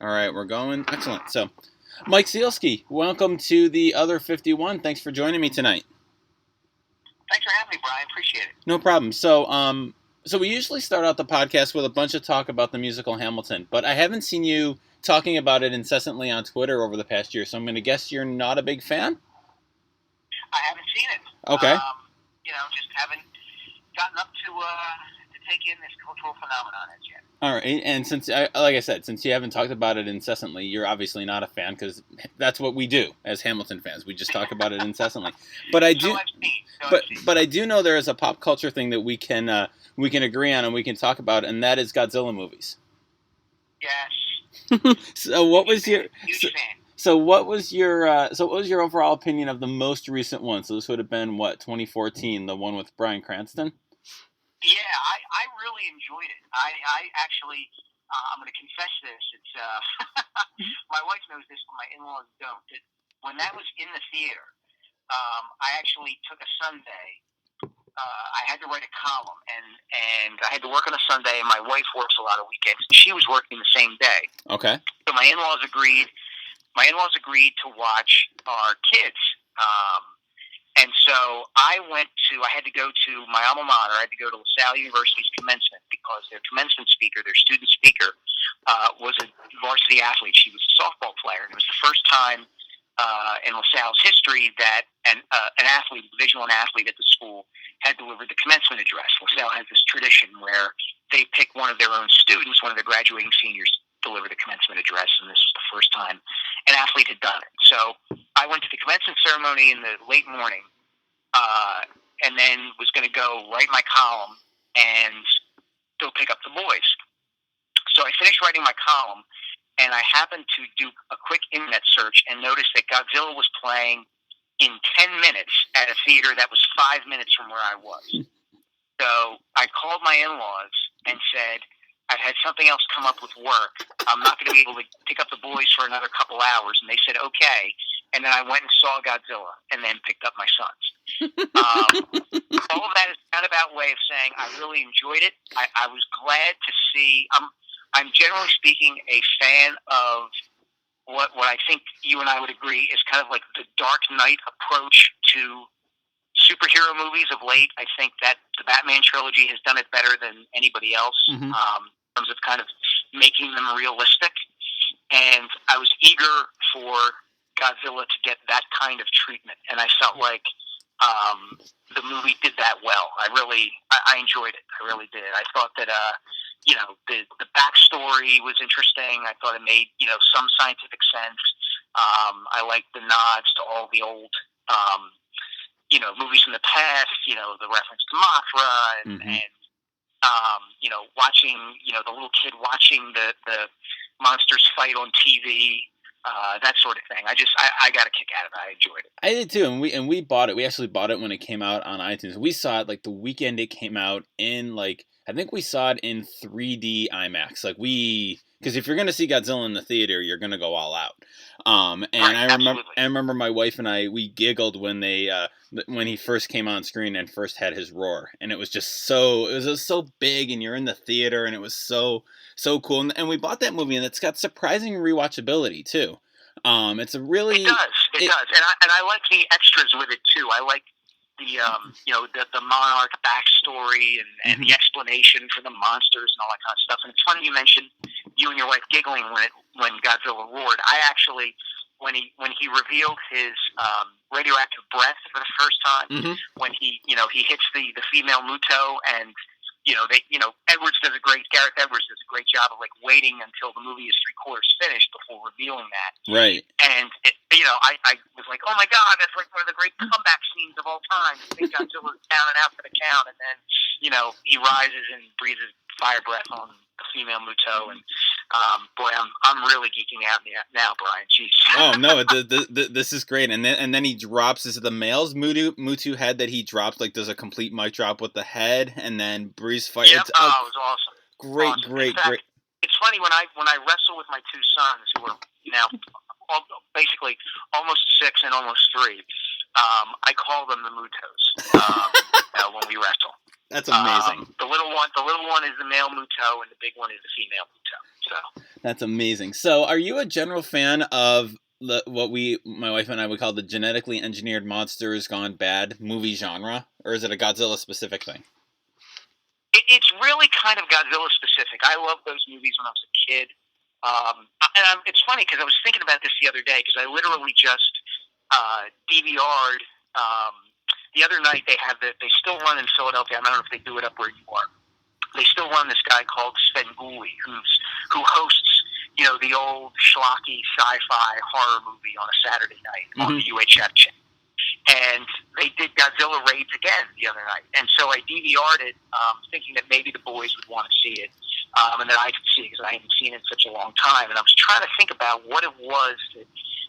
All right, we're going. Excellent. So, Mike Sielski, welcome to the Other 51. Thanks for joining me tonight. Thanks for having me, Brian. Appreciate it. No problem. So we usually start out the podcast with a bunch of talk about the musical Hamilton, but I haven't seen you talking about it incessantly on Twitter over the past year, so I'm going to guess you're not a big fan? I haven't seen it. Okay. Just haven't gotten up to take in this cultural phenomenon as yet. All right, and like I said, since you haven't talked about it incessantly, you're obviously not a fan because that's what we do as Hamilton fans. We just talk about it incessantly. But I do, but I do know there is a pop culture thing that we can agree on and we can talk about, and that is Godzilla movies. Yes. So what was your huge fan? So what was your overall opinion of the most recent one? So this would have been 2014, the one with Bryan Cranston. Yeah, I really enjoyed it. I actually, I'm going to confess this. It's my wife knows this, but my in-laws don't. When that was in the theater, I actually took a Sunday. I had to write a column, and I had to work on a Sunday, and my wife works a lot of weekends. She was working the same day. Okay. So my in-laws agreed to watch our kids. And so I had to go to my alma mater. I had to go to LaSalle University's commencement because their commencement speaker, their student speaker, was a varsity athlete. She was a softball player. And it was the first time in LaSalle's history that an athlete, a Division I athlete at the school, had delivered the commencement address. LaSalle has this tradition where they pick one of their own students, one of the graduating seniors, deliver the commencement address, and this was the first time an athlete had done it. So I went to the commencement ceremony in the late morning, and then was going to go write my column and go pick up the boys. So I finished writing my column, and I happened to do a quick internet search and noticed that Godzilla was playing in 10 minutes at a theater that was 5 minutes from where I was. So I called my in-laws and said, I've had something else come up with work. I'm not going to be able to pick up the boys for another couple hours. And they said, okay. And then I went and saw Godzilla and then picked up my sons. All of that is kind of about way of saying I really enjoyed it. I was glad to see. I'm generally speaking a fan of what I think you and I would agree is kind of like the Dark Knight approach to superhero movies of late. I think that the Batman trilogy has done it better than anybody else. Mm-hmm. In terms of kind of making them realistic. And I was eager for Godzilla to get that kind of treatment. And I felt like the movie did that well. I enjoyed it. I really did. I thought that, the backstory was interesting. I thought it made, some scientific sense. I liked the nods to all the old, movies from the past, the reference to Mothra and, mm-hmm. Watching, the little kid watching the monsters fight on TV, that sort of thing. I got a kick out of it. I enjoyed it. I did too, and we bought it. We actually bought it when it came out on iTunes. We saw it like the weekend it came out in I think we saw it in 3D IMAX. Because if you're going to see Godzilla in the theater, you're going to go all out. And right, I remember my wife and we giggled when he first came on screen and first had his roar, and it was just so big, and you're in the theater, and it was so cool. And we bought that movie, and it's got surprising rewatchability too. It's a really it does, and I like the extras with it too. I like the monarch backstory and mm-hmm. the explanation for the monsters and all that kind of stuff. And it's funny you mentioned you and your wife giggling when Godzilla roared. I actually, when he revealed his radioactive breath for the first time, mm-hmm. when he hits the female Muto, and Gareth Edwards does a great job of waiting until the movie is 3/4 finished before revealing that. Right. And I was like, oh my God, that's like one of the great comeback scenes of all time. You think Godzilla's down and out for the count, and then he rises and breathes fire breath on the female Muto, and boy, I'm really geeking out now, Brian. Jeez. Oh no, this is great. And then he drops. Is it the male's Mutu head that he drops? Does a complete mic drop with the head, and then breathes fire. Yep. It was awesome. Great, awesome. great, great. It's funny when I wrestle with my two sons who are now basically almost 6 and almost 3. I call them the Mutos when we wrestle. That's amazing. The little one is the male Muto, and the big one is the female Muto. So that's amazing. So, are you a general fan of what my wife and I would call the genetically engineered monsters gone bad movie genre, or is it a Godzilla specific thing? It's really kind of Godzilla specific. I loved those movies when I was a kid. It's funny because I was thinking about this the other day because I literally just DVR'd. The other night they still run in Philadelphia. I don't know if they do it up where you are. They still run this guy called Svengoolie who hosts, the old schlocky sci-fi horror movie on a Saturday night on the UHF channel. And they did Godzilla Raids again the other night. And so I DVR'd it thinking that maybe the boys would want to see it and that I could see it because I hadn't seen it in such a long time. And I was trying to think about what it was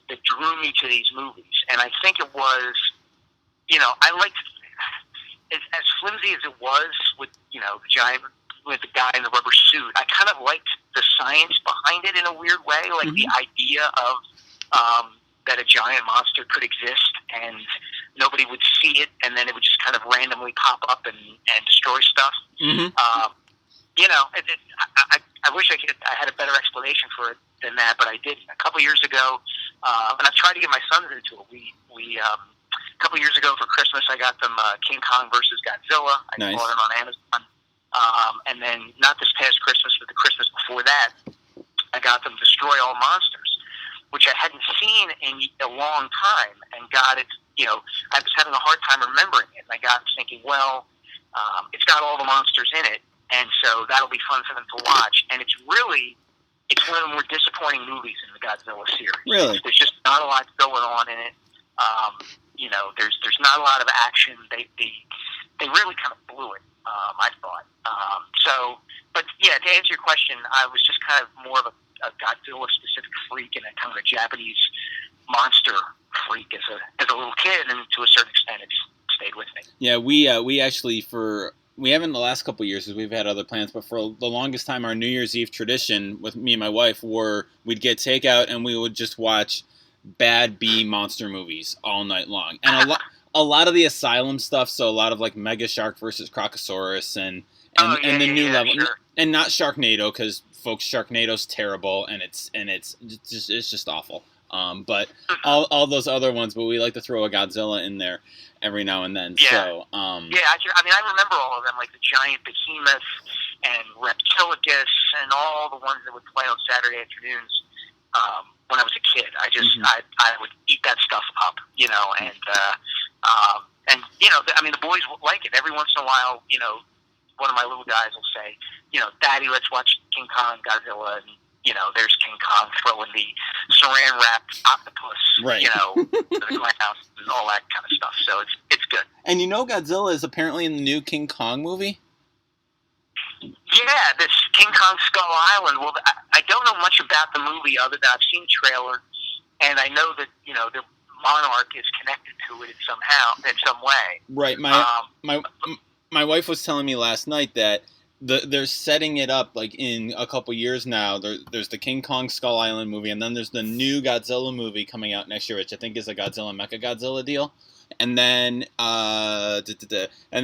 that drew me to these movies. And I think it was, I liked, as flimsy as it was with, the giant, with the guy in the rubber suit, I kind of liked the science behind it in a weird way, like the idea of that a giant monster could exist and nobody would see it, and then it would just kind of randomly pop up and destroy stuff. I wish I had a better explanation for it than that, but I didn't. A couple years ago, and I've tried to get my sons into it. We a couple years ago for Christmas, I got them King Kong versus Godzilla. I bought it on Amazon. And then not this past Christmas, but the Christmas before that, I got them Destroy All Monsters, which I hadn't seen in a long time, and got it. I was having a hard time remembering it, and I got thinking, well, it's got all the monsters in it, and so that'll be fun for them to watch. And it's one of the more disappointing movies in the Godzilla series. Really, there's just not a lot going on in it. There's not a lot of action. They really kind of blew it. I thought. But yeah, to answer your question, I was just kind of more of a Godzilla-specific freak and a kind of a Japanese monster freak as a little kid, and to a certain extent, it's stayed with me. Yeah, we actually we haven't the last couple of years because we've had other plans, but for the longest time, our New Year's Eve tradition with me and my wife we'd get takeout and we would just watch bad B monster movies all night long, and a lot of the Asylum stuff, so a lot of like Mega Shark versus Crocosaurus and the new level, sure. And not Sharknado because folks, Sharknado's terrible and it's just awful. But all those other ones, but we like to throw a Godzilla in there every now and then. Yeah. So I remember all of them, like the giant behemoth and Reptilicus and all the ones that would play on Saturday afternoons. When I was a kid, I would eat that stuff up, and the boys would like it. Every once in a while, one of my little guys will say, Daddy, let's watch King Kong, Godzilla, and there's King Kong throwing the Saran wrapped octopus, right. To the ground and all that kind of stuff. So it's good. And Godzilla is apparently in the new King Kong movie. Yeah, this King Kong Skull Island. Well, I don't know much about the movie other than I've seen the trailer, and I know that the Monarch is connected to it in some way. Right. My wife was telling me last night that they're setting it up like in a couple years now. There's the King Kong Skull Island movie, and then there's the new Godzilla movie coming out next year, which I think is a Godzilla Mechagodzilla deal. And then and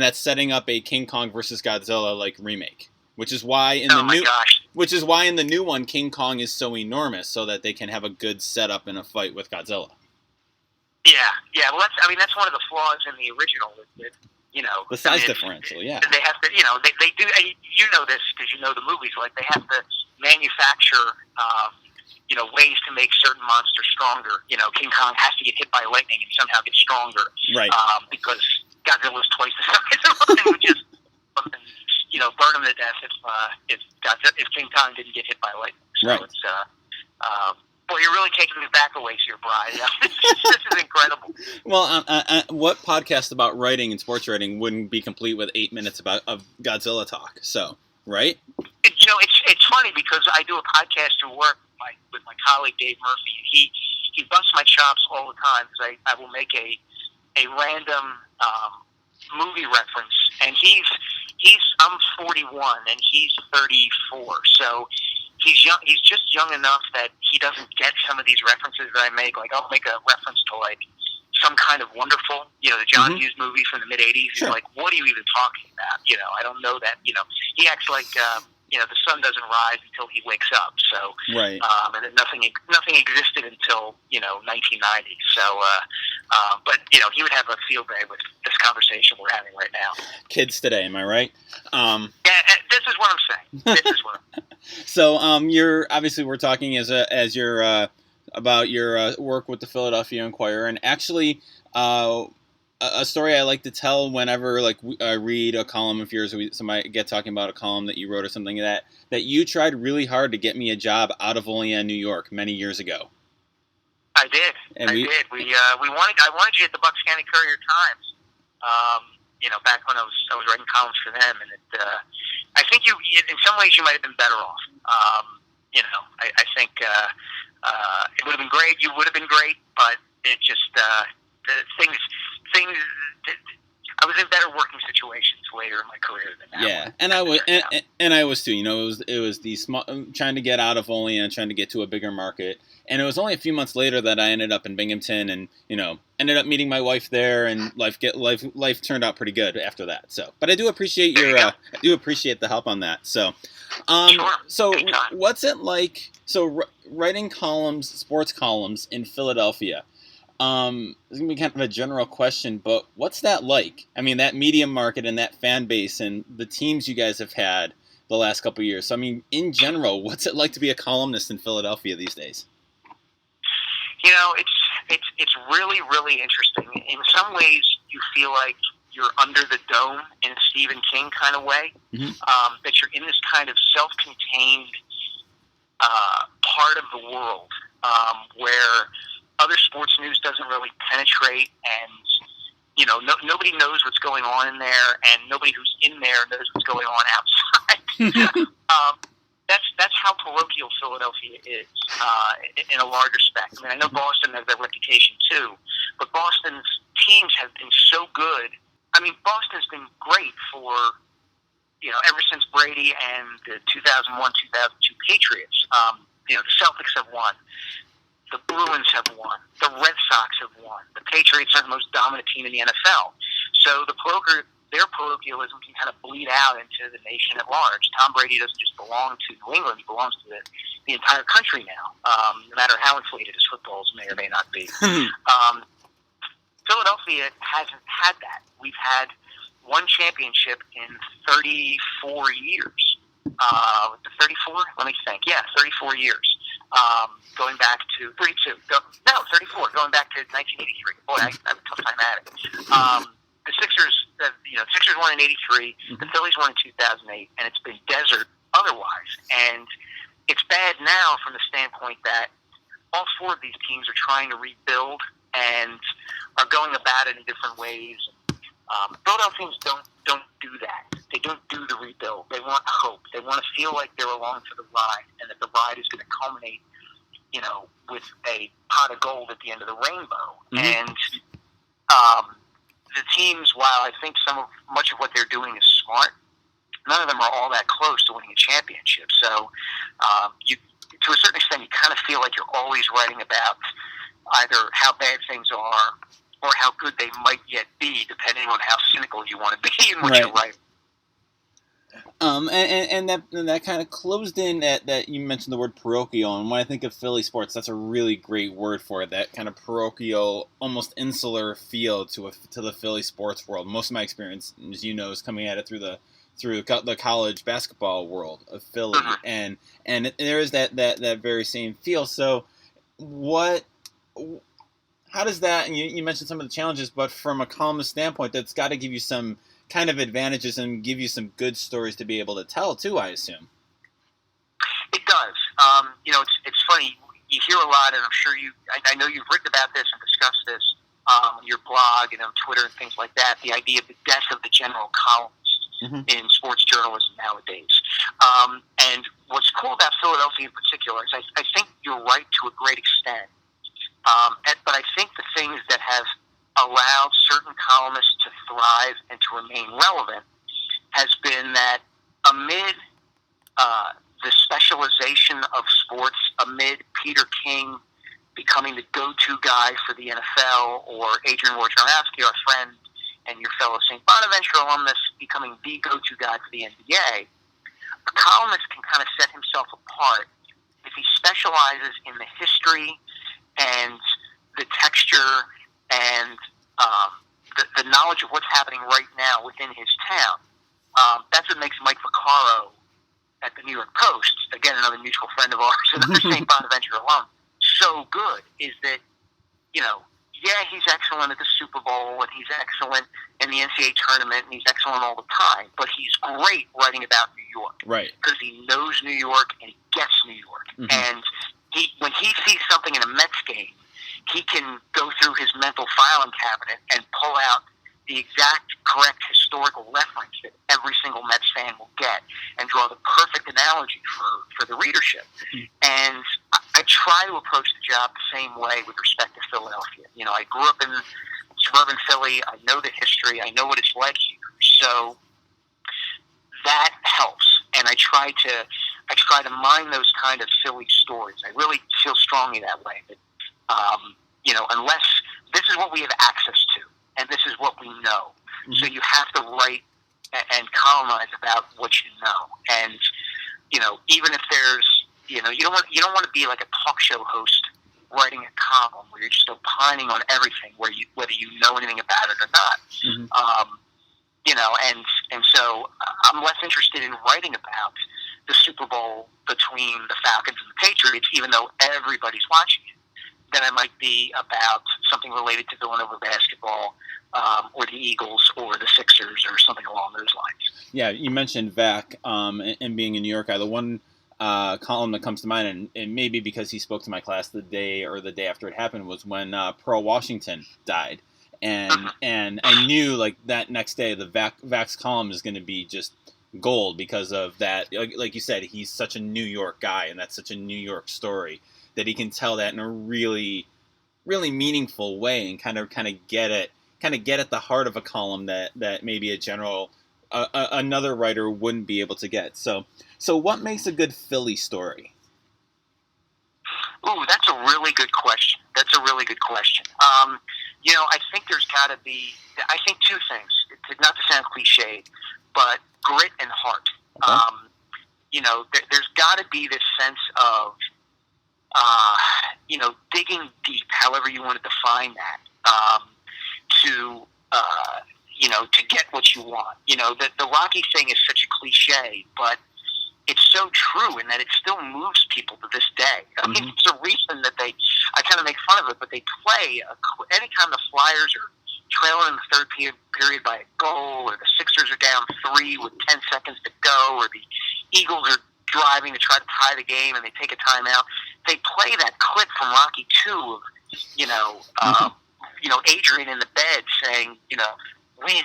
that's setting up a King Kong versus Godzilla like remake, which is why in the new one King Kong is so enormous, so that they can have a good setup in a fight with Godzilla. Yeah. Well, that's one of the flaws in the original. The size differential. Yeah. They have to, they do. You know this because you know the movies. Like they have to manufacture. Ways to make certain monsters stronger. King Kong has to get hit by lightning and somehow get stronger. Right. Because Godzilla's twice the size of him, which is, burn him to death if King Kong didn't get hit by lightning. So right. It's, boy, you're really taking me back a ways here, Brian. This is incredible. Well, what podcast about writing and sports writing wouldn't be complete with 8 minutes of Godzilla talk? So, right? It's funny because I do a podcast at work with my colleague Dave Murphy, and he busts my chops all the time because I will make a random movie reference, and I'm 41 and he's 34, so he's young. He's just young enough that he doesn't get some of these references that I make. Like I'll make a reference to like some kind of wonderful, the John Mm-hmm. Hughes movie from the mid-'80s. Sure. He's like, what are you even talking about? I don't know that, he acts like, the sun doesn't rise until he wakes up. So, Right. And then nothing existed until, 1990. So, but, he would have a field day with this conversation we're having right now. Kids today, am I right? Yeah, this is what I'm saying. This is what I'm So, you're obviously we're talking as your about your work with the Philadelphia Inquirer, and actually, a story I like to tell whenever I read a column of yours, or somebody get talking about a column that you wrote or something that you tried really hard to get me a job out of Olean, New York, many years ago. I did. And I did. I wanted you at the Bucks County Courier Times. Back when I was writing columns for them, and I think in some ways you might have been better off. I think it would have been great. You would have been great, but it just things. I was in better working situations later in my career than now. Yeah, and I was, and I was too. It was the small, trying to get out of Olean, trying to get to a bigger market. And it was only a few months later that I ended up in Binghamton, and ended up meeting my wife there, and life turned out pretty good after that. So, but I do appreciate I do appreciate the help on that. So, Sure. so Anytime. what's it like? So writing columns, sports columns in Philadelphia. It's gonna be kind of a general question, but what's that like? I mean, that media market and that fan base and the teams you guys have had the last couple of years. So, I mean, in general, what's it like to be a columnist in Philadelphia these days? It's really, really interesting. In some ways, you feel like you're under the dome in a Stephen King kind of way. Mm-hmm. That you're in this kind of self-contained part of the world where other sports news doesn't really penetrate, and nobody knows what's going on in there, and nobody who's in there knows what's going on outside. That's how parochial Philadelphia is in a large respect. I mean, I know Boston has that reputation too, but Boston's teams have been so good. I mean, Boston's been great for ever since Brady and the 2001-2002 Patriots. The Celtics have won. The Bruins have won. The Red Sox have won. The Patriots are the most dominant team in the NFL. So their parochialism can kind of bleed out into the nation at large. Tom Brady doesn't just belong to New England; he belongs to the entire country now. No matter how inflated his footballs may or may not be. Philadelphia hasn't had that. We've had one championship in 34 years. 34? Let me think. Yeah, 34 years. Going back to 32. 34. Going back to 1983. Boy, I have a tough time at it. The Sixers, Sixers won in '83. Mm-hmm. The Phillies won in 2008, and it's been desert otherwise. And it's bad now from the standpoint that all four of these teams are trying to rebuild and are going about it in different ways. Philadelphians don't do that. They don't do the rebuild. They want hope. They want to feel like they're along for the ride, and that the ride is going to culminate, with a pot of gold at the end of the rainbow. Mm-hmm. And the teams, while I think much of what they're doing is smart, none of them are all that close to winning a championship. So, to a certain extent, you kind of feel like you're always writing about either how bad things are or how good they might yet be, depending on how cynical you want to be in what you're writing. And that kind of closed in that you mentioned the word parochial, and when I think of Philly sports, that's a really great word for it. That kind of parochial, almost insular feel to the Philly sports world. Most of my experience, as you know, is coming at it through the college basketball world of Philly, Mm-hmm. and there is that very same feel. So, how does that? And you mentioned some of the challenges, but from a columnist standpoint, that's got to give you some kind of advantages and give you some good stories to be able to tell too, I assume. It does. It's funny. You hear a lot, and I'm sure I know you've written about this and discussed this on your blog and on Twitter and things like that, the idea of the death of the general columnist in sports journalism nowadays. And what's cool about Philadelphia in particular is I think you're right to a great extent. But I think the things that have allowed certain columnists to thrive and to remain relevant has been that amid the specialization of sports, amid Peter King becoming the go-to guy for the NFL, or Adrian Wojnarowski, our friend and your fellow St. Bonaventure alumnus, becoming the go-to guy for the NBA, a columnist can kind of set himself apart if he specializes in the history and the texture and the knowledge of what's happening right now within his town. That's what makes Mike Vaccaro at the New York Post, again, another mutual friend of ours, another St. Bonaventure alum, so good, is that, he's excellent at the Super Bowl, and he's excellent in the NCAA tournament, and he's excellent all the time, but he's great writing about New York. Right. Because he knows New York, and he gets New York. Mm-hmm. And when he sees something in a Mets game, he can go through his mental filing cabinet and pull out the exact correct historical reference that every single Mets fan will get and draw the perfect analogy for the readership. Mm-hmm. And I try to approach the job the same way with respect to Philadelphia. I grew up in suburban Philly. I know the history. I know what it's like here. So that helps. And I try to mine those kind of Philly stories. I really feel strongly that way. That, unless this is what we have access to, and this is what we know. Mm-hmm. So you have to write and columnize about what you know. And, even if there's, you don't want to be like a talk show host writing a column where you're just opining on everything, whether you know anything about it or not. Mm-hmm. And so I'm less interested in writing about the Super Bowl between the Falcons and the Patriots, even though everybody's watching it, than I might be about something related to Villanova basketball, or the Eagles or the Sixers or something along those lines. Yeah, you mentioned Vac and being a New York guy. The one column that comes to mind, and maybe because he spoke to my class the day after it happened, was when Pearl Washington died. And I knew, like, that next day the Vac's column is going to be just gold because of that. Like you said, he's such a New York guy, and that's such a New York story that he can tell that in a really, really meaningful way and kind of get at the heart of a column that maybe another writer wouldn't be able to get. So what makes a good Philly story? Ooh, that's a really good question. I think there's got to be, I think, two things, not to sound cliched, but grit and heart. Okay. There's got to be this sense of, digging deep, however you want to define that, to get what you want. The Rocky thing is such a cliche, but it's so true in that it still moves people to this day. I mean, there's a reason that I kind of make fun of it, but they play anytime the Flyers are trailing in the third period by a goal, or the Sixers are down 3 with 10 seconds to go, or the Eagles are driving to try to tie the game and they take a timeout. They play that clip from Rocky 2 of, Adrian in the bed saying, win,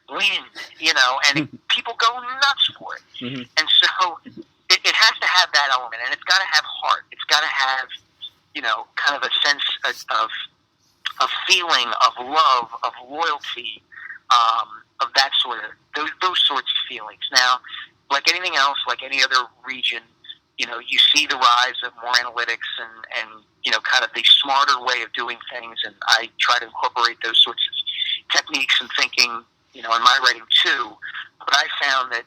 and people go nuts for it. Mm-hmm. And so it has to have that element, and it's got to have heart. It's got to have, kind of a sense of feeling, of love, of loyalty, of that sort of, those sorts of feelings. Now, like anything else, like any other region, you see the rise of more analytics and kind of the smarter way of doing things, and I try to incorporate those sorts of techniques and thinking, in my writing too. But I found that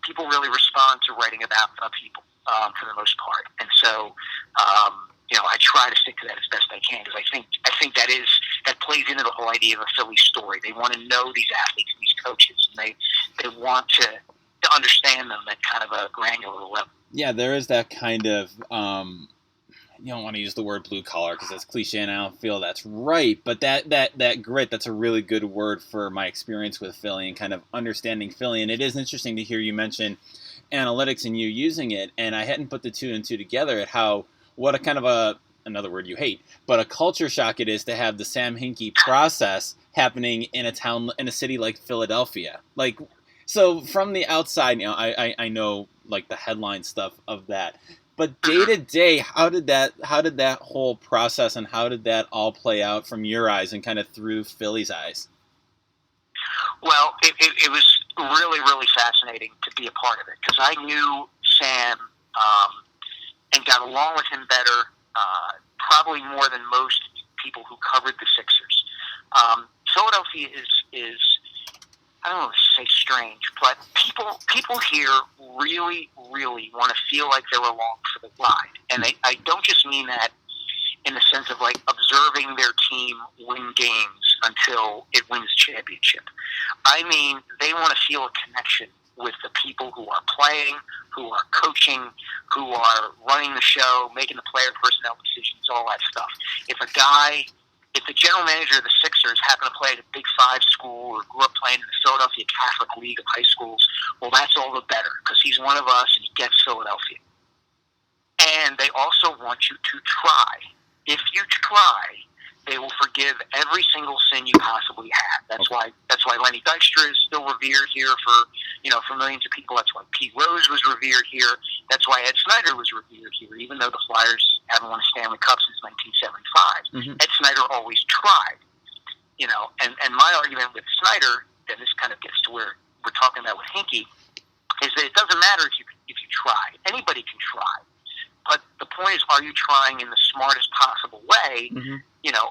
people really respond to writing about people for the most part, and so I try to stick to that as best I can, because I think that plays into the whole idea of a Philly story. They want to know these athletes and these coaches, and they want to understand them at kind of a granular level. Yeah, there is that kind of, you don't want to use the word blue collar because that's cliche and I don't feel that's right, but that grit, that's a really good word for my experience with Philly and kind of understanding Philly. And it is interesting to hear you mention analytics and you using it, and I hadn't put the two and two together at what a kind of another word you hate, but a culture shock it is to have the Sam Hinkie process happening in a city like Philadelphia. Like, so from the outside, I know like the headline stuff of that, but day to day, how did that whole process and how did that all play out from your eyes and kind of through Philly's eyes? Well, it was really, really fascinating to be a part of it, because I knew Sam and got along with him better probably more than most people who covered the Sixers. Philadelphia is I don't know to say strange, but people here really, really want to feel like they're along for the ride. And I don't just mean that in the sense of like observing their team win games until it wins a championship. I mean, they want to feel a connection with the people who are playing, who are coaching, who are running the show, making the player personnel decisions, all that stuff. If the general manager of the Sixers happened to play at a Big Five school or grew up playing in the Philadelphia Catholic League of high schools, well, that's all the better because he's one of us and he gets Philadelphia. And they also want you to try. If you try, they will forgive every single sin you possibly have. That's why Lenny Dykstra is still revered here for millions of people. That's why Pete Rose was revered here. That's why Ed Snyder was revered here, even though the Flyers haven't won a Stanley Cup since 1975. Ed Snyder always tried. And my argument with Snyder, and this kind of gets to where we're talking about with Hinkie, is that it doesn't matter if you try. Anybody can try. But the point is, are you trying in the smartest possible way?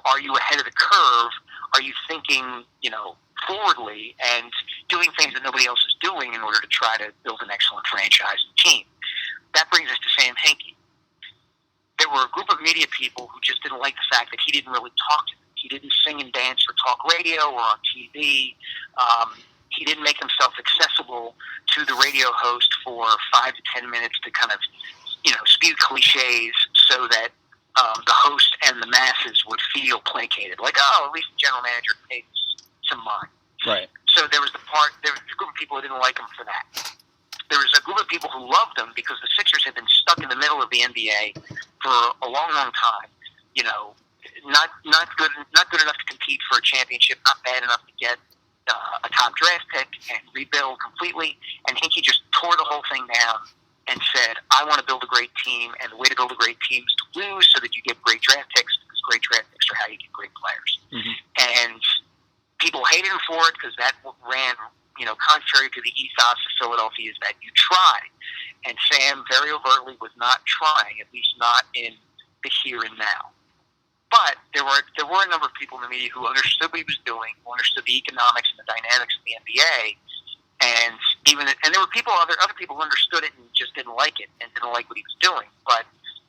Are you ahead of the curve? Are you thinking, forwardly and doing things that nobody else is doing in order to try to build an excellent franchise and team? That brings us to Sam Hinkie. There were a group of media people who just didn't like the fact that he didn't really talk to them. He didn't sing and dance for talk radio or on TV. He didn't make himself accessible to the radio host for 5 to 10 minutes to kind of spew cliches so that the host and the masses would feel placated. Like, at least the general manager pays some mind. Right. So there was a group of people who didn't like him for that. There was a group of people who loved him because the Sixers had been stuck in the middle of the NBA for a long, long time. Not good enough to compete for a championship, not bad enough to get a top draft pick and rebuild completely. And Hinkie just tore the whole thing down and said, I want to build a great team, and the way to build a great team is to lose so that you get great draft picks, because great draft picks are how you get great players. And people hated him for it because that ran, contrary to the ethos of Philadelphia, is that you try. And Sam very overtly was not trying, at least not in the here and now. But there were a number of people in the media who understood what he was doing, who understood the economics and the dynamics of the NBA, and there were other people who understood it and just didn't like it and didn't like what he was doing. But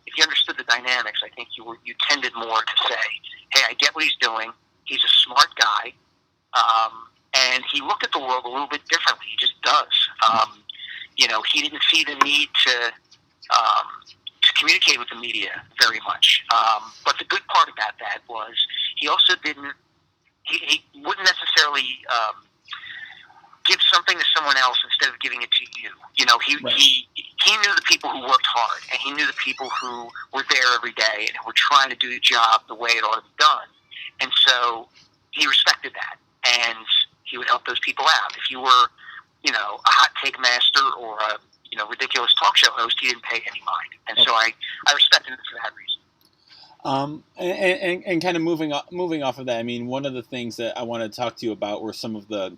if you understood the dynamics, I think you tended more to say, "Hey, I get what he's doing. He's a smart guy, and he looked at the world a little bit differently. He just does. He didn't see the need to communicate with the media very much. But the good part about that was he also didn't. He wouldn't necessarily give something to someone else instead of giving it to you. He knew the people who worked hard, and he knew the people who were there every day and who were trying to do the job the way it ought to be done. And so he respected that, and he would help those people out. If you were, a hot take master or a ridiculous talk show host, he didn't pay any mind. And so I respected him for that reason. And kind of moving off of that, I mean, one of the things that I wanted to talk to you about were some of the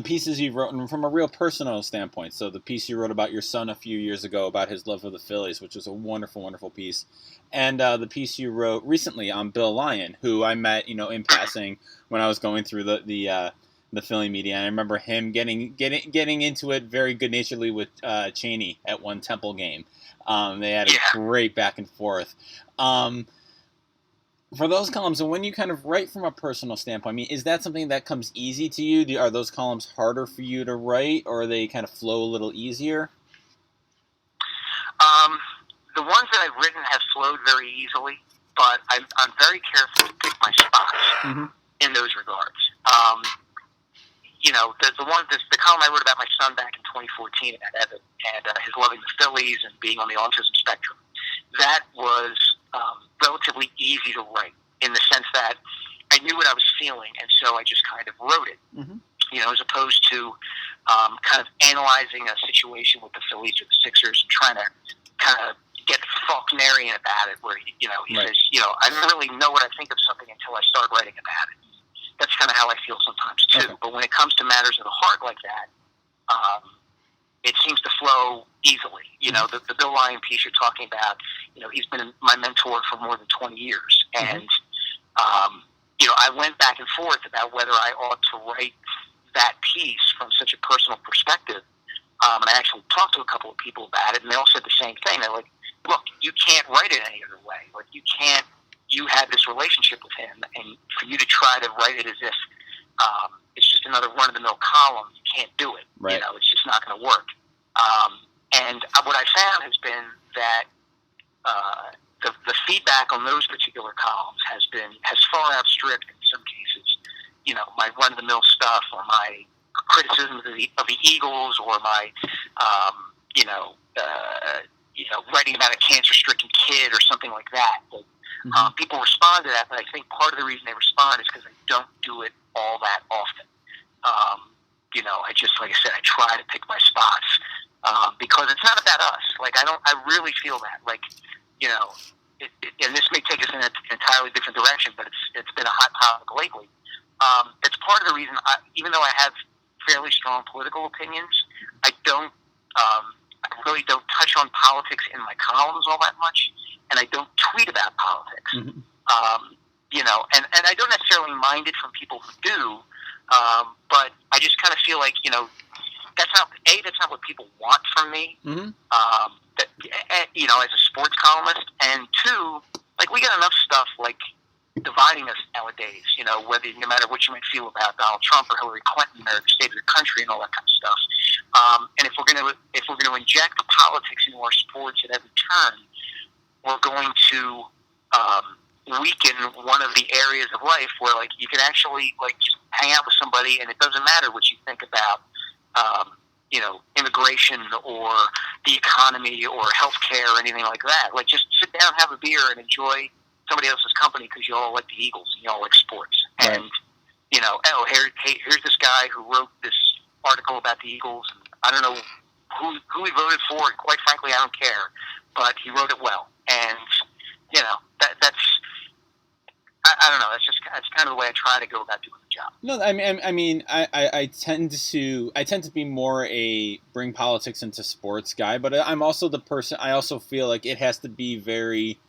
pieces you wrote, and from a real personal standpoint. So the piece you wrote about your son a few years ago about his love for the Phillies, which was a wonderful, wonderful piece. And the piece you wrote recently on Bill Lyon, who I met, in passing when I was going through the Philly media. And I remember him getting into it very good-naturedly with Cheney at one Temple game. They had a great back and forth. For those columns, and when you kind of write from a personal standpoint, I mean, is that something that comes easy to you? Are those columns harder for you to write, or are they kind of flow a little easier? The ones that I've written have flowed very easily, but I'm very careful to pick my spots in those regards. The column I wrote about my son back in 2014 about Evan and his loving the Phillies and being on the autism spectrum, that was relatively easy to write in the sense that I knew what I was feeling, and so I just kind of wrote it. As opposed to kind of analyzing a situation with the Phillies or the Sixers and trying to kind of get Faulknerian about it, where he says, I don't really know what I think of something until I start writing about it. That's kind of how I feel sometimes too. Okay. But when it comes to matters of the heart like that, it seems to flow easily. The Bill Lyon piece you're talking about, he's been my mentor for more than 20 years. And, I went back and forth about whether I ought to write that piece from such a personal perspective. And I actually talked to a couple of people about it, and they all said the same thing. They're like, look, you can't write it any other way. Like, you had this relationship with him, and for you to try to write it as if it's just another run-of-the-mill column, you can't do it. Right. It's just not going to work. And what I found has been that the feedback on those particular columns has far outstripped, in some cases, my run-of-the-mill stuff, or my criticism of the Eagles, or my, writing about a cancer-stricken kid or something like that. But, people respond to that, but I think part of the reason they respond is because I don't do it all that often. I just, like I said, I try to pick my spots because it's not about us. Like, I really feel that. Like, and this may take us in an entirely different direction, but it's been a hot topic lately. It's part of the reason, even though I have fairly strong political opinions, I really don't touch on politics in my columns all that much, and I don't tweet about politics. And I don't necessarily mind it from people who do, but I just kind of feel like, that's not what people want from me, as a sports columnist, and two, like, we got enough stuff, like, dividing us nowadays, no matter what you might feel about Donald Trump or Hillary Clinton or the state of the country and all that kind of stuff. And if we're going to inject politics into our sports at every turn, we're going to weaken one of the areas of life where, like, you can actually, like, just hang out with somebody and it doesn't matter what you think about immigration or the economy or healthcare or anything like that. Like, just sit down, have a beer, and enjoy somebody else's company because you all like the Eagles and you all like sports. Right. And, here's this guy who wrote this article about the Eagles, and I don't know who he voted for, and quite frankly, I don't care, but he wrote it well. And, that's, I don't know, that's kind of the way I try to go about doing the job. No, I tend to be more a bring politics into sports guy, but I'm also the person, I also feel like it has to be very,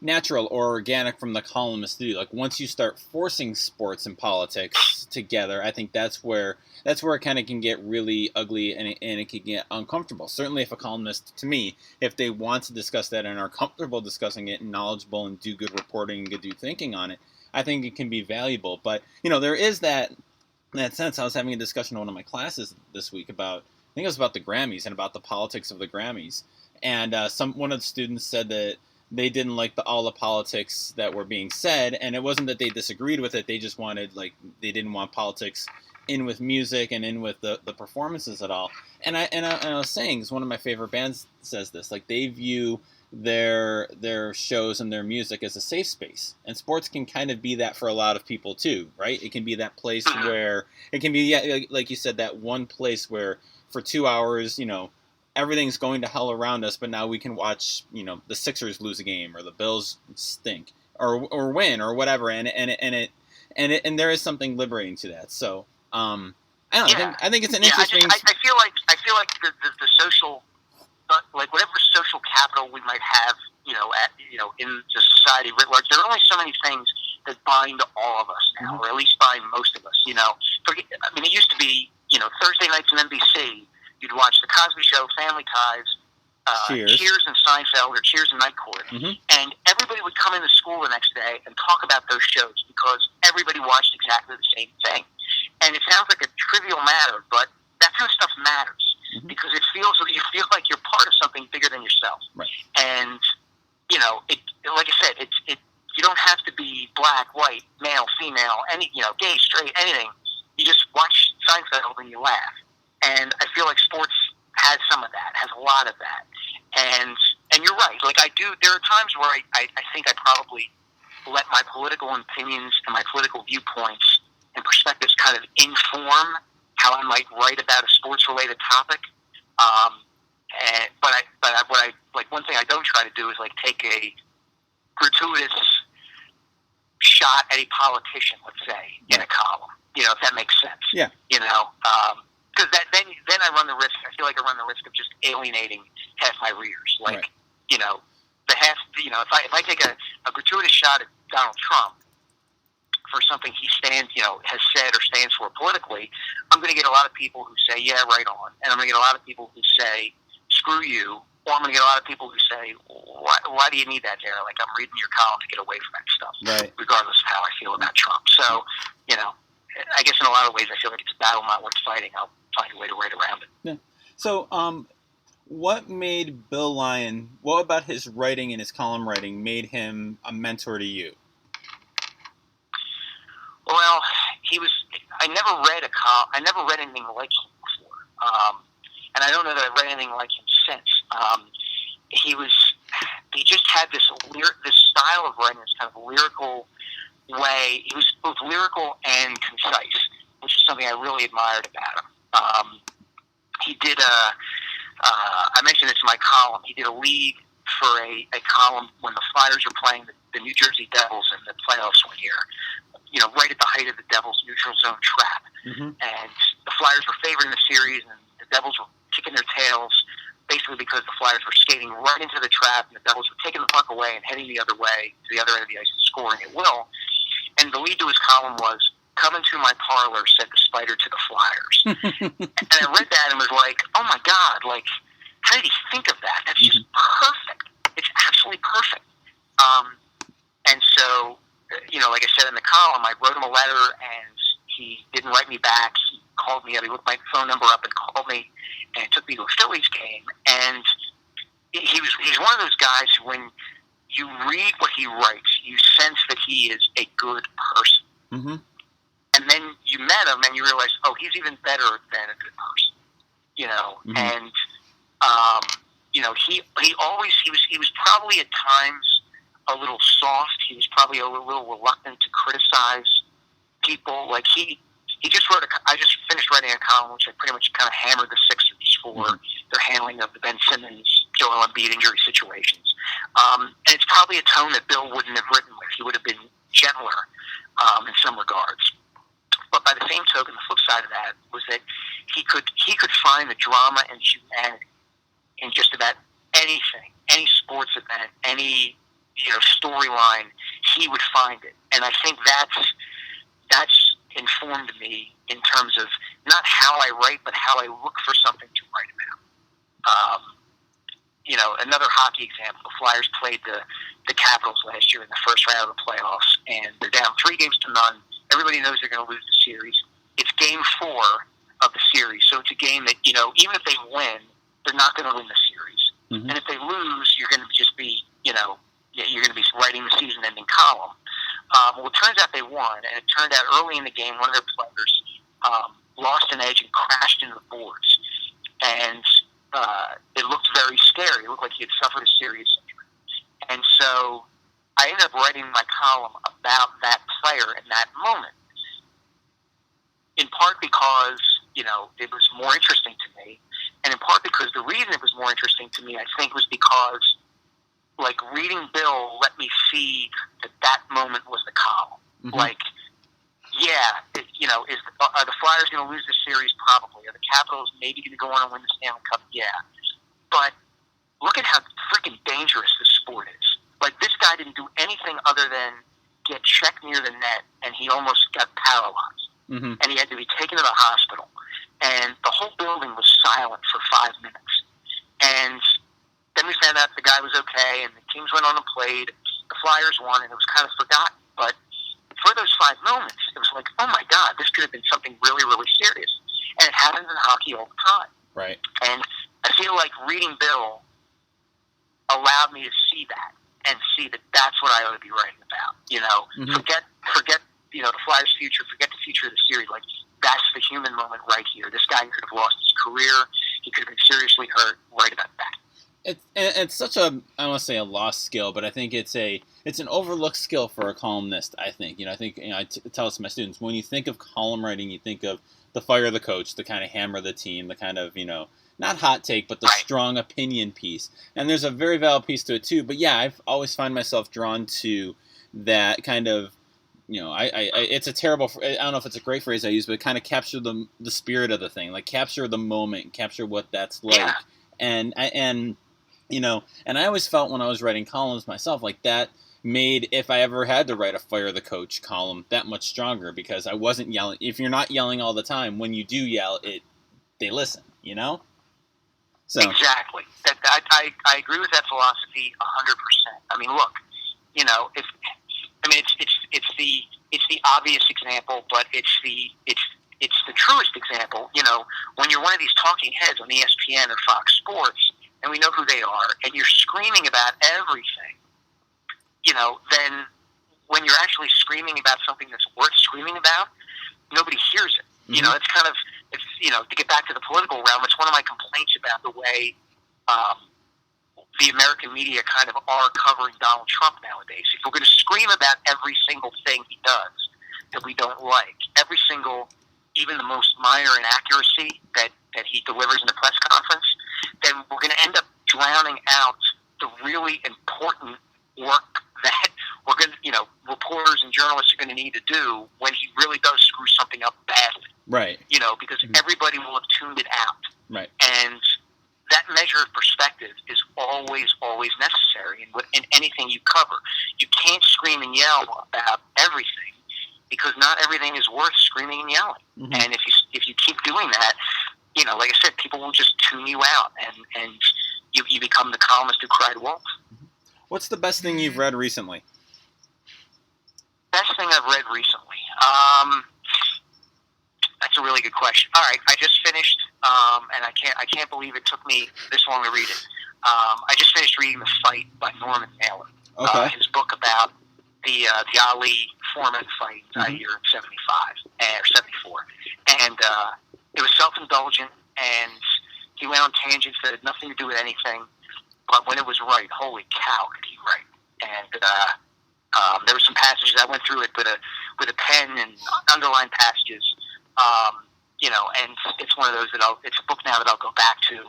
natural or organic from the columnist to do. Like, once you start forcing sports and politics together, I think that's where it kind of can get really ugly and it can get uncomfortable. Certainly if a columnist, to me, if they want to discuss that and are comfortable discussing it and knowledgeable and do good reporting and do thinking on it, I think it can be valuable. But, there is that sense. I was having a discussion in one of my classes this week about, I think it was about the Grammys and about the politics of the Grammys. And one of the students said that they didn't like all the politics that were being said, and it wasn't that they disagreed with it. They just wanted, they didn't want politics in with music and in with the performances at all. And I was saying, because one of my favorite bands says this, like, they view their shows and their music as a safe space, and sports can kind of be that for a lot of people too, right? It can be that place where it can be, like you said, that one place where for 2 hours, everything's going to hell around us, but now we can watch, the Sixers lose a game or the Bills stink or win or whatever, and there is something liberating to that. So I don't know. I think it's an interesting. I feel like the social, like, whatever social capital we might have, in the society writ large, there are only so many things that bind all of us now, or at least bind most of us. It used to be, Thursday nights on NBC. You'd watch The Cosby Show, Family Ties, Cheers and Seinfeld, or Cheers and Night Court. And everybody would come into school the next day and talk about those shows because everybody watched exactly the same thing. And it sounds like a trivial matter, but that kind of stuff matters because you feel like you're part of something bigger than yourself. Right. And, like I said, you don't have to be black, white, male, female, gay, straight, anything. You just watch Seinfeld and you laugh. And I feel like sports has some of that, has a lot of that. And you're right. Like, there are times where I think I probably let my political opinions and my political viewpoints and perspectives kind of inform how I might write about a sports-related topic. But one thing I don't try to do is, like, take a gratuitous shot at a politician, let's say, in a column. If that makes sense. Yeah. Because then I run the risk. I feel like I run the risk of just alienating half my readers. Like, if I take a gratuitous shot at Donald Trump for something he has said or stands for politically, I'm going to get a lot of people who say, yeah, right on. And I'm going to get a lot of people who say, screw you. Or I'm going to get a lot of people who say, why do you need that there? Like, I'm reading your column to get away from that stuff, right, regardless of how I feel about Trump. So, I guess in a lot of ways I feel like it's a battle not worth fighting. I'll find a way to write around it. Yeah. So, what about his writing and his column writing made him a mentor to you? Well, I never read anything like him before. And I don't know that I've read anything like him since. He just had this style of writing, this kind of lyrical way. He was both lyrical and concise, which is something I really admired about him. He did I mentioned this in my column, he did a lead for a column when the Flyers were playing the New Jersey Devils in the playoffs one year, right at the height of the Devils' neutral zone trap. Mm-hmm. And the Flyers were favoring the series, and the Devils were kicking their tails, basically because the Flyers were skating right into the trap, and the Devils were taking the puck away and heading the other way to the other end of the ice and scoring at will. And the lead to his column was, "Come into my parlor," said the Spider to the Flyers. And I read that and was like, oh my God, like, how did he think of that? That's just perfect. It's absolutely perfect. And so, like I said in the column, I wrote him a letter and he didn't write me back. He called me up. He looked my phone number up and called me and took me to a Phillies game. And he's one of those guys who, when you read what he writes, you sense that he is a good person. Mm-hmm. And then you met him and you realize, oh, he's even better than a good person. Mm-hmm. And he was probably at times a little soft. He was probably a little reluctant to criticize people. Like I just finished writing a column which I pretty much kind of hammered the Sixers for their handling of the Ben Simmons, Joel Embiid injury situations. And it's probably a tone that Bill wouldn't have written with. He would have been gentler in some regards. But by the same token, the flip side of that was that he could find the drama and humanity in just about anything, any sports event, any storyline. He would find it, and I think that's informed me in terms of not how I write, but how I look for something to write about. Another hockey example: the Flyers played the Capitals last year in the first round of the playoffs, and they're down 3-0. Everybody knows they're going to lose the series. It's game 4 of the series, so it's a game that, even if they win, they're not going to win the series. Mm-hmm. And if they lose, you're going to just be, you're going to be writing the season-ending column. Well, it turns out they won, and it turned out early in the game, one of their players lost an edge and crashed into the boards. And it looked very scary. It looked like he had suffered a serious injury. And so I ended up writing my column about that player in that moment, in part because, it was more interesting to me, and in part because the reason it was more interesting to me, I think, was because, like, reading Bill let me see that moment was the column. Mm-hmm. Like, yeah, are the Flyers going to lose the series? Probably. Are the Capitals maybe going to go on and win the Stanley Cup? Yeah. But look at how freaking dangerous this sport is. Like, this guy didn't do anything other than get checked near the net, and he almost got paralyzed. Mm-hmm. And he had to be taken to the hospital. And the whole building was silent for 5 minutes. And then we found out the guy was okay, and the teams went on and played. The Flyers won, and it was kind of forgotten. But for those 5 moments, it was like, oh my God, this could have been something really, really serious. And it happens in hockey all the time. Right. And I feel like reading Bill allowed me to see that and see that that's what I ought to be writing about. Mm-hmm. Forget the Flyers' future, forget the future of the series. Like, that's the human moment right here. This guy could have lost his career. He could have been seriously hurt. Write about that. It's such I don't want to say a lost skill, but I think it's an overlooked skill for a columnist. I think I tell this to my students, when you think of column writing, you think of the fire the coach, the kind of hammer the team, the kind of not hot take, but the strong opinion piece. And there's a very valid piece to it too. But yeah, I've always find myself drawn to that kind of it's a terrible. I don't know if it's a great phrase I use, but kind of capture the spirit of the thing, like capture the moment, capture what that's like, yeah. and And I always felt when I was writing columns myself, like that made, if I ever had to write a fire the coach column, that much stronger, because I wasn't yelling. If you're not yelling all the time, when you do yell, they listen, So exactly. I agree with that philosophy 100%. I mean, look, it's the obvious example, but it's the truest example. When you're one of these talking heads on ESPN or Fox Sports, and we know who they are, and you're screaming about everything, then when you're actually screaming about something that's worth screaming about, nobody hears it. Mm-hmm. To get back to the political realm, it's one of my complaints about the way the American media kind of are covering Donald Trump nowadays. If we're going to scream about every single thing he does that we don't like, every single, even the most minor inaccuracy that he delivers in a press conference, then we're going to end up drowning out the really important work that we're going to, reporters and journalists are going to need to do when he really does screw something up badly. Right. Because everybody will have tuned it out. Right. And that measure of perspective is always, always necessary in anything you cover. You can't scream and yell about everything, because not everything is worth screaming and yelling. Mm-hmm. And if you keep doing that, like I said, people will just tune you out, and you become the columnist who cried wolf. What's the best thing you've read recently? Best thing I've read recently? That's a really good question. All right, I just finished, and I can't believe it took me this long to read it. I just finished reading The Fight by Norman Mailer. Okay. His book about the Ali Foreman fight year in 75 or 74, and it was self-indulgent, and he went on tangents that had nothing to do with anything. But when it was right, holy cow, could he write? And there were some passages I went through it with a pen and underlined passages. And it's one of those it's a book now that I'll go back to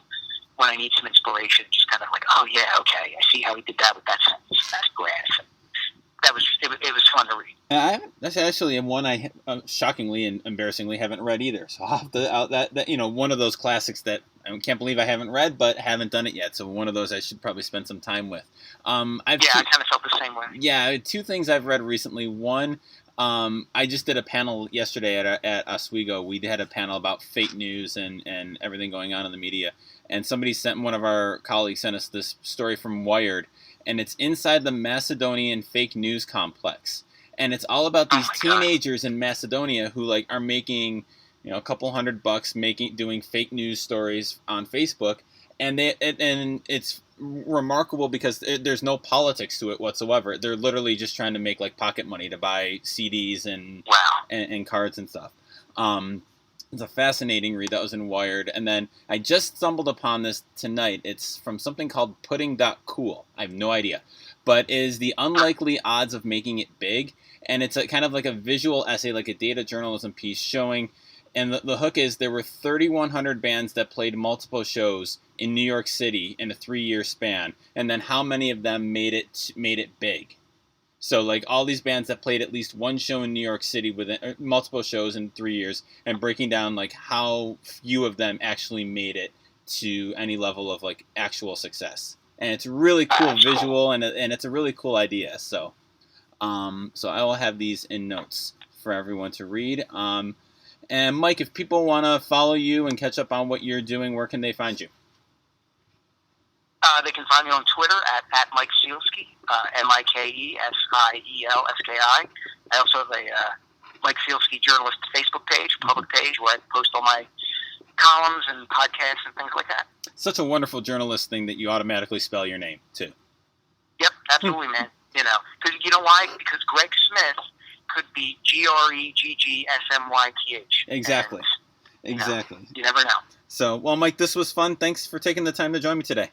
when I need some inspiration. Just kind of like, oh yeah, okay, I see how he did that with that sentence. That's great. It was fun to read. That's actually one I shockingly and embarrassingly haven't read either. So I'll have to that one of those classics that I can't believe I haven't read, but haven't done it yet. So one of those I should probably spend some time with. I kind of felt the same way. Yeah, two things I've read recently. One, I just did a panel yesterday at Oswego. We had a panel about fake news and everything going on in the media. And one of our colleagues sent us this story from Wired, and it's inside the Macedonian fake news complex. And it's all about these teenagers in Macedonia who are making, a couple $100 doing fake news stories on Facebook. And it's remarkable because there's no politics to it whatsoever. They're literally just trying to make pocket money to buy CDs and cards and stuff. It's a fascinating read. That was in Wired. And then I just stumbled upon this tonight. It's from something called Pudding.cool. I have no idea. But is the unlikely odds of making it big. And it's kind of like a visual essay, like a data journalism piece showing. And the hook is there were 3,100 bands that played multiple shows in New York City in a 3-year span. And then how many of them made it big. So all these bands that played at least one show in New York City within multiple shows in 3 years, and breaking down how few of them actually made it to any level of actual success. And it's really cool visual, and it's a really cool idea. So I will have these in notes for everyone to read. And Mike, if people want to follow you and catch up on what you're doing, where can they find you? They can find me on Twitter at Mike Sielski, MikeSielski. I also have a Mike Sielski Journalist Facebook page, public page, where I post all my columns and podcasts and things like that. Such a wonderful journalist thing that you automatically spell your name, too. Yep, absolutely, man. Because you know why? Because Greg Smith could be Gregggsmyth. Exactly. And, you never know. So, well, Mike, this was fun. Thanks for taking the time to join me today.